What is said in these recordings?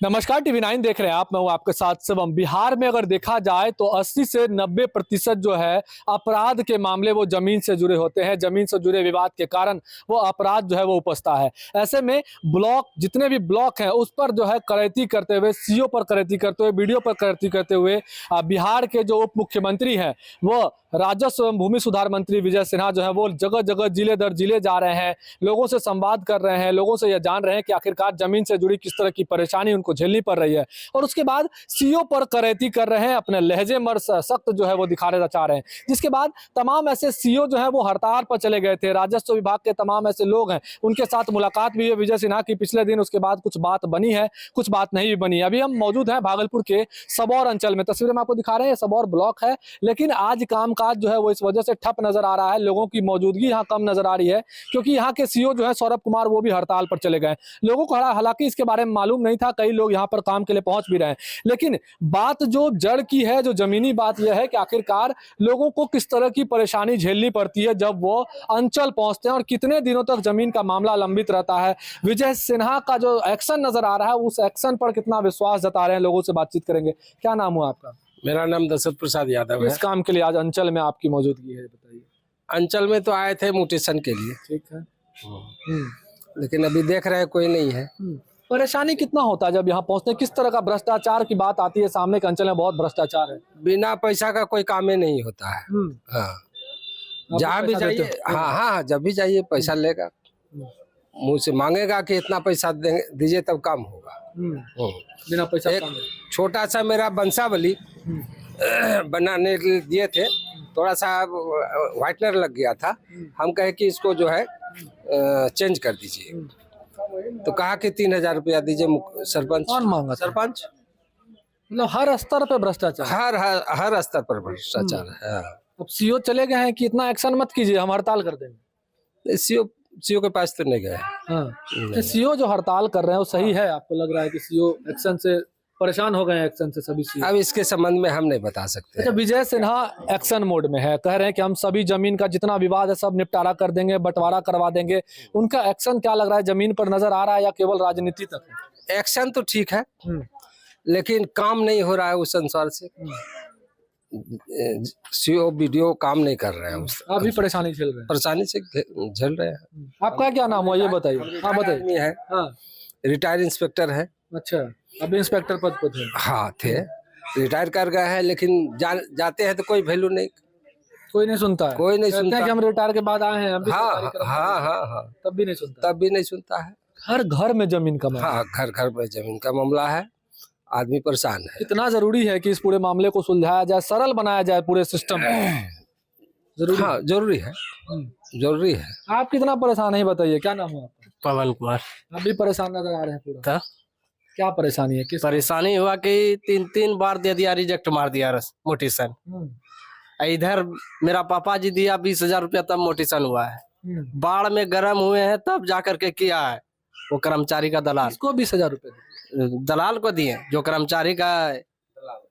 नमस्कार, टीवी 9 देख रहे हैं आप। मैं हूं आपके साथ शिवम। बिहार में अगर देखा जाए तो 80 से 90% जो है अपराध के मामले वो जमीन से जुड़े होते हैं। जमीन से जुड़े विवाद के कारण वो अपराध जो है वो उपजता है। ऐसे में ब्लॉक, जितने भी ब्लॉक हैं उस पर जो है करैती करते हुए, सीओ पर करैती करते हुए, बीडीओ पर करैती करते हुए बिहार के जो उप मुख्यमंत्री हैं वो राजस्व एवं भूमि सुधार मंत्री विजय सिन्हा जो है वो जगह जगह जिले दर जिले जा रहे हैं, लोगों से संवाद कर रहे हैं, लोगों से यह जान रहे हैं कि आखिरकार जमीन से जुड़ी किस तरह की परेशानी उनको झेलनी पड़ रही है। और उसके बाद सीओ पर करैती कर रहे हैं, अपने लहजे मर सख्त जो है वो दिखाने चाह रहे हैं। जिसके बाद तमाम ऐसे सीओ जो है वो हड़ताल पर चले गए थे। राजस्व विभाग के तमाम ऐसे लोग हैं, उनके साथ मुलाकात भी है विजय सिन्हा की पिछले दिन। उसके बाद कुछ बात बनी है, कुछ बात नहीं भी बनी। अभी हम मौजूद हैं भागलपुर के सबौर अंचल में। तस्वीरें में आपको दिखा रहे हैं, सबौर ब्लॉक है, लेकिन आज कामकाज जो है वो इस वजह से ठप नजर आ रहा है। लोगों की मौजूदगी यहाँ कम नजर आ रही है क्योंकि यहाँ के सीओ जो है सौरभ कुमार वो भी हड़ताल पर चले गए। लोगों को हालांकि इसके बारे में मालूम नहीं था, कई लोग यहाँ पर काम के लिए पहुंच भी रहे हैं, लेकिन बात जो जड़ की है, जो जमीनी बात यह है कि आखिरकार लोगों को किस तरह की परेशानी झेलनी पड़ती है जब वो अंचल पहुंचते हैं और कितने दिनों तक जमीन का मामला लंबित रहता है। विजय सिन्हा का जो एक्शन नजर आ रहा है, उस एक्शन पर कितना विश्वास जता रहे हैं, लोगों से बातचीत करेंगे। क्या नाम हुआ आपका? मेरा नाम दशरथ प्रसाद यादव है। किस काम के लिए आज अंचल में आपकी मौजूदगी है, बताइए। अंचल में तो आए थे म्यूटेशन के लिए, ठीक है। लेकिन अभी देख रहे हैं कोई नहीं है। परेशानी कितना होता है जब यहाँ पहुंचते हैं? किस तरह का भ्रष्टाचार की बात आती है सामने? के अंचल में बहुत भ्रष्टाचार है, बिना पैसा का कोई काम ही नहीं होता है। हाँ, जहाँ भी जाइए, हाँ, जब भी जाइए पैसा लेगा, मुँह से मांगेगा कि इतना पैसा दीजिए तब काम होगा। बिना पैसा एक छोटा सा मेरा बंसावली बनाने के लिए दिए थे, थोड़ा सा व्हाइटनर लग गया था। हम कहे कि इसको जो है चेंज कर दीजिए, तो कहा कि 3000 रुपया दीजिए। सरपंच कौन मांगा? सरपंच। मतलब हर स्तर पे भ्रष्टाचार, हर स्तर पर भ्रष्टाचार है। अब सीओ चले गए हैं कि इतना एक्शन मत कीजिए, हम हड़ताल कर देंगे। सीओ के पास तो नहीं गए। हाँ, सीओ जो हड़ताल कर रहे हैं वो सही है? आपको लग रहा है कि सीओ एक्शन से परेशान हो गए हैं? एक्शन से सभी सीओ? अब इसके संबंध में हम नहीं बता सकते। अच्छा, विजय सिन्हा एक्शन मोड में है, कह रहे हैं कि हम सभी जमीन का जितना विवाद है सब निपटारा कर देंगे, बंटवारा करवा देंगे। उनका एक्शन क्या लग रहा है, जमीन पर नजर आ रहा है या केवल राजनीति तक है? एक्शन तो ठीक है, लेकिन काम नहीं हो रहा है उस अनुसार से। सीओ बीडीओ काम नहीं कर रहे हैं, अभी परेशानी झेल रहे हैं, परेशानी से झेल रहे हैं। आपका क्या नाम हुआ ये बताइए? हाँ बताइए। है, रिटायर्ड इंस्पेक्टर है। अच्छा, अभी इंस्पेक्टर पद पर थे? हाँ थे, रिटायर कर गए हैं, लेकिन जाते हैं तो कोई वैल्यू नहीं, कोई नहीं सुनता है। कोई नहीं सुनता कि हम रिटायर के बाद आए हैं, हम भी हाँ, तब भी नहीं सुनता है। हर घर में जमीन का मामला। हाँ, घर में जमीन का मामला है, आदमी परेशान है। इतना जरूरी है कि इस पूरे मामले को सुलझाया जाए, सरल बनाया जाए पूरे सिस्टम जरूरी। हाँ, जरूरी है। आप कितना परेशान है बताइए, क्या नाम है आपका? पवन कुमार। अभी परेशान नजर आ रहे हैं पूरा? क्या परेशानी है? किस परेशानी हुआ कि तीन बार दे दिया, रिजेक्ट मार दिया मोटिशन। इधर मेरा पापा जी दिया 20,000 रुपया, तब मोटिशन हुआ है। बाढ़ में गर्म हुए हैं तब जाकर के किया है। वो कर्मचारी का दलाल, इसको 20,000 रुपये दलाल को दिए, जो कर्मचारी का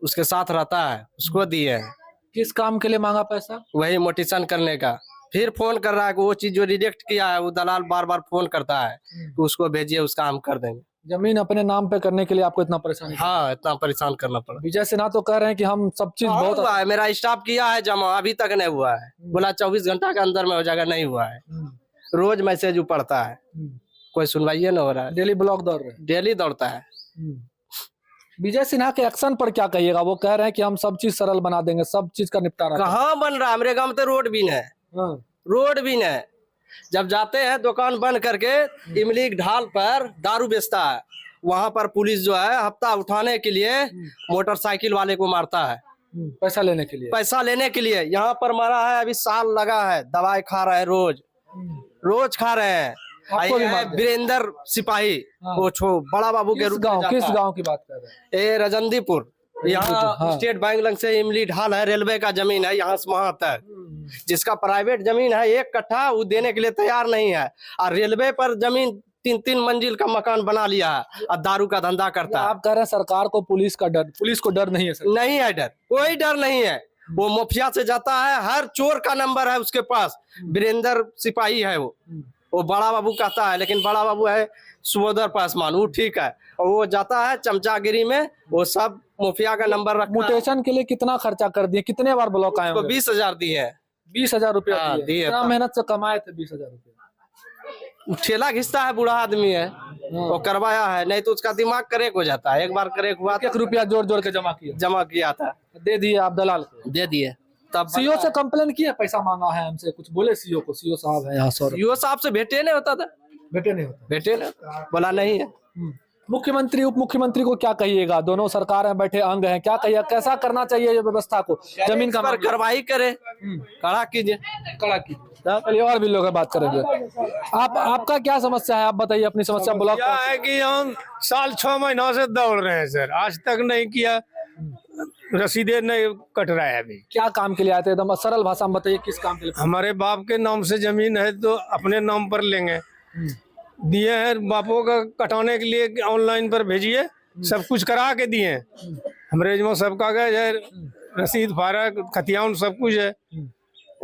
उसके साथ रहता है उसको दिए। किस काम के लिए मांगा पैसा? वही मोटिशन करने का। फिर फोन कर रहा है कि वो चीज जो रिजेक्ट किया है, वो दलाल बार बार फोन करता है कि उसको भेजिए, उसका हम कर देंगे। जमीन अपने नाम पे करने के लिए आपको इतना परेशान? हाँ, इतना परेशान करना पड़ा। विजय सिन्हा तो कह रहे हैं कि हम सब चीज बहुत हुआ है, मेरा स्टाफ किया है जमा, अभी तक नहीं हुआ है। बोला 24 घंटा के अंदर में हो जाएगा, नहीं हुआ है। रोज मैसेज पड़ता है, कोई सुनवाई न हो रहा है। डेली ब्लॉक दौड़ रहे हैं? डेली दौड़ता है। विजय सिन्हा के एक्शन पर क्या कहिएगा? वो कह रहे हैं कि हम सब चीज सरल बना देंगे, सब चीज का निपटारा। कहाँ बन रहा है? मेरे गांव में तो रोड भी नहीं, रोड भी नहीं। जब जाते हैं दुकान बंद करके, इमली ढाल पर दारू बेचता है, वहां पर पुलिस जो है हफ्ता उठाने के लिए मोटरसाइकिल वाले को मारता है, पैसा लेने के लिए। यहाँ पर मारा है, अभी साल लगा है, दवाई खा रहे हैं, रोज खा रहे हैं। वीरेंद्र सिपाही, वो बड़ा बाबू के रूप में। किस गांव की बात कर रहे हैं? ये रजंदीपुर, यहाँ स्टेट बैंक लंग से इमली ढाल है, रेलवे का जमीन है, यहाँ से वहां तक। जिसका प्राइवेट जमीन है 1 कट्ठा, वो देने के लिए तैयार नहीं है, और रेलवे पर जमीन 3 मंजिल का मकान बना लिया है और दारू का धंधा करता है। आप कह रहे हैं सरकार को पुलिस को डर नहीं है? नहीं है डर, कोई डर नहीं है। वो माफिया से जाता है, हर चोर का नंबर है उसके पास। वीरेंद्र सिपाही है वो वो बड़ा बाबू कहता है, लेकिन बड़ा बाबू है सुबोधर पासवान, वो ठीक है, और वो जाता है चमचागिरी में, वो सब मुखिया का नंबर रखता है। म्यूटेशन के लिए कितना खर्चा कर दिए, कितने बार ब्लॉक आए उसको होंगे? 20,000 दिए हैं। 20,000 रुपया हाँ, दिए। दिए। कितना मेहनत से कमाए थे 20,000 रुपया? ठेला घिसता है, बूढ़ा आदमी है, वो करवाया है, नहीं तो उसका दिमाग करेक हो जाता है। एक बार करेक हुआ एक रुपया जोड़ जोड़ के जमा किया, जमा किया था, दे दिए आप दलाल को? दे दिए। तब सीओ से कंप्लेन किया, पैसा मांगा है हमसे, कुछ बोले सीओ को? सीओ साहब है यहाँ 100 यूओ साहब से भेंटे नहीं होता था, बेटे नहीं होता। भेंटे नहीं, बोला नहीं है। मुख्यमंत्री उप मुख्यमंत्री को क्या कहिएगा? दोनों सरकार में बैठे अंग हैं, क्या कहिए, कैसा करना चाहिए ये व्यवस्था को? जमीन का पर मामला कार्रवाई करे, कड़ा कीजिए। कड़ा की। चलिए और भी लोग हैं, बात करेंगे। आपका क्या समस्या है, आप बताइए अपनी समस्या। ब्लॉक क्या है कि हम साल 6 महीनों से दौड़ रहे हैं सर, आज तक नहीं किया, रसीदें नहीं कट रहा है अभी। क्या काम के लिए आए थे? एकदम सरल भाषा में बताइए, किस काम के लिए? हमारे बाप के नाम से जमीन है तो अपने नाम पर लेंगे, दिए हैं बापों का कटाने के लिए, ऑनलाइन पर भेजिए, सब कुछ करा के दिए हैं। हमारे में सब कागज है, रसीद फारक खतियान सब कुछ है।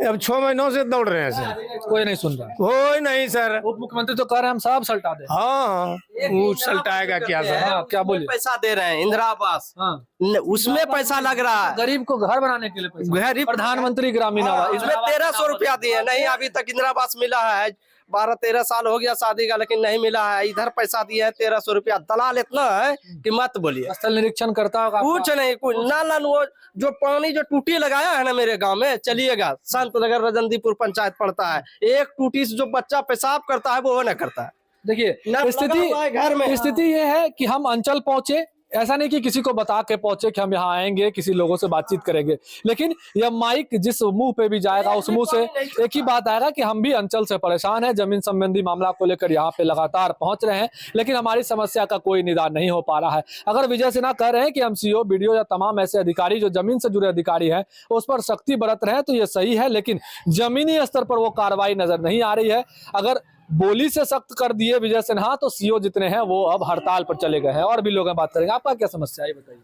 अब 6 महीनों से दौड़ रहे हैं सर, कोई नहीं सुन रहा। कोई नहीं सर। उप मुख्यमंत्री तो कह रहे हैं हम सब सल्टा दे। हाँ, वो सल्टाएगा क्या सर? हाँ, क्या बोलिए? पैसा दे रहे हैं इंदिरा आवास, हाँ, उसमें पैसा लग रहा है। गरीब को घर बनाने के लिए पैसा। गरीब प्रधानमंत्री ग्रामीण आवास, इसमें 1300 रुपया दिए, नहीं अभी तक इंदिरा आवास मिला है। 12-13 साल हो गया शादी का, लेकिन नहीं मिला है। इधर पैसा दिए है 1300 रुपया, दलाल इतना है कि मत बोलिए। स्थल निरीक्षण करता होगा आपका? कुछ नहीं, कुछ ना वो जो पानी जो टूटी लगाया है ना मेरे गांव में, चलिएगा संत नगर रजंदीपुर पंचायत पड़ता है, एक टूटी से जो बच्चा पेशाब करता है वो न करता है। देखिए नल लगा हुआ है घर में। स्थिति ये है कि हम अंचल पहुंचे, ऐसा नहीं कि किसी को बता के पहुंचे कि हम यहाँ आएंगे, किसी लोगों से बातचीत करेंगे, लेकिन यह माइक जिस मुंह पे भी जाएगा उस मुंह से एक ही बात आएगा कि हम भी अंचल से परेशान हैं, जमीन संबंधी मामला को लेकर यहाँ पे लगातार पहुंच रहे हैं, लेकिन हमारी समस्या का कोई निदान नहीं हो पा रहा है। अगर विजय सिन्हा कह रहे हैं कि हम सीओ, बीडीओ या तमाम ऐसे अधिकारी जो जमीन से जुड़े अधिकारी हैं उस पर सख्ती बरत रहे हैं, तो ये सही है, लेकिन जमीनी स्तर पर वो कार्रवाई नजर नहीं आ रही है। अगर बोली से सख्त कर दिए विजय सिन्हा तो सीओ जितने हैं वो अब हड़ताल पर चले गए हैं। और भी लोग हैं, बात करेंगे। आपका क्या समस्या है ये बताइए।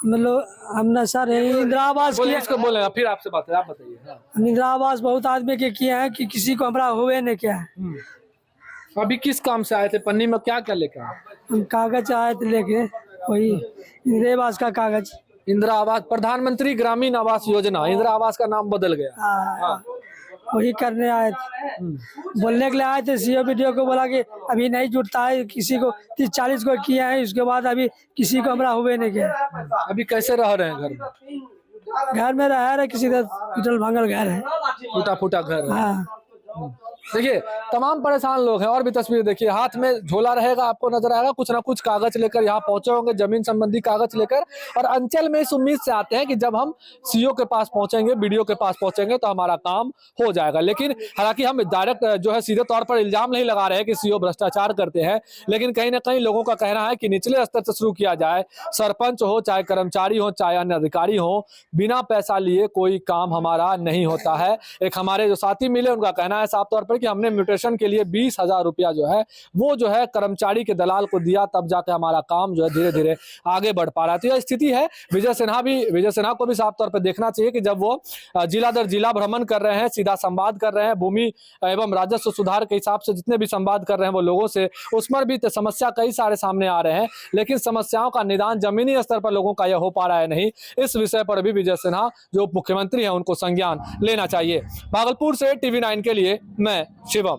मतलब हमने सर इंदिरा आवास बोलिए, किया, इसको बोले फिर आपसे बात है, आप बताइए। हाँ। इंदिरा आवास बहुत आदमी के किए हैं कि किसी को हमारा हुए नहीं क्या है। अभी किस काम से आए थे? पन्नी में क्या क्या लेकर आए? हम कागज आए थे लेके, वही इंदिरा आवास का कागज। इंदिरा आवास, प्रधानमंत्री ग्रामीण आवास योजना, इंदिरा आवास का नाम बदल गया। हाँ, वही करने आए थे, बोलने के लिए आए थे। सीओ बीडीओ को बोला कि अभी नहीं जुटता है, किसी को 30-40 को किए हैं, उसके बाद अभी किसी को हमारा हुए नहीं क्या। अभी कैसे रह रहे हैं घर में? घर में रह रहे, किसी का टूटल भांगल घर है। टूटा फूटा घर है। हाँ, देखिए तमाम परेशान लोग हैं। और भी तस्वीर देखिए, हाथ में झोला रहेगा, आपको नजर आएगा, कुछ ना कुछ कागज लेकर यहाँ पहुंचे होंगे, जमीन संबंधी कागज लेकर। और अंचल में इस उम्मीद से आते हैं कि जब हम सीओ के पास पहुंचेंगे, बीडीओ के पास पहुंचेंगे तो हमारा काम हो जाएगा। लेकिन हालांकि हम डायरेक्ट जो है सीधे तौर पर इल्जाम नहीं लगा रहे हैं कि सीओ भ्रष्टाचार करते हैं, लेकिन कहीं ना कहीं लोगों का कहना है कि निचले स्तर से शुरू किया जाए। सरपंच हो, चाहे कर्मचारी हो, चाहे अन्य अधिकारी हो, बिना पैसा लिए कोई काम हमारा नहीं होता है। एक हमारे जो साथी मिले उनका कहना है साफ तौर पर कि हमने म्यूटेशन के लिए 20,000 रुपया जो है वो जो है कर्मचारी के दलाल को दिया, तब जाके हमारा काम जो है धीरे धीरे आगे बढ़ पा रहा है। तो यह स्थिति है। विजय सिन्हा को भी साफ तौर पर देखना चाहिए कि जब वो जिला दर जिला भ्रमण कर रहे हैं, सीधा संवाद कर रहे हैं, भूमि एवं राजस्व सुधार के हिसाब से जितने भी संवाद कर रहे हैं वो लोगों से, उसमें भी समस्या कई सारे सामने आ रहे हैं, लेकिन समस्याओं का निदान जमीनी स्तर पर लोगों का यह हो पा रहा है नहीं। इस विषय पर भी विजय सिन्हा जो उप मुख्यमंत्री है उनको संज्ञान लेना चाहिए। भागलपुर से TV9 के लिए मैं शिवम।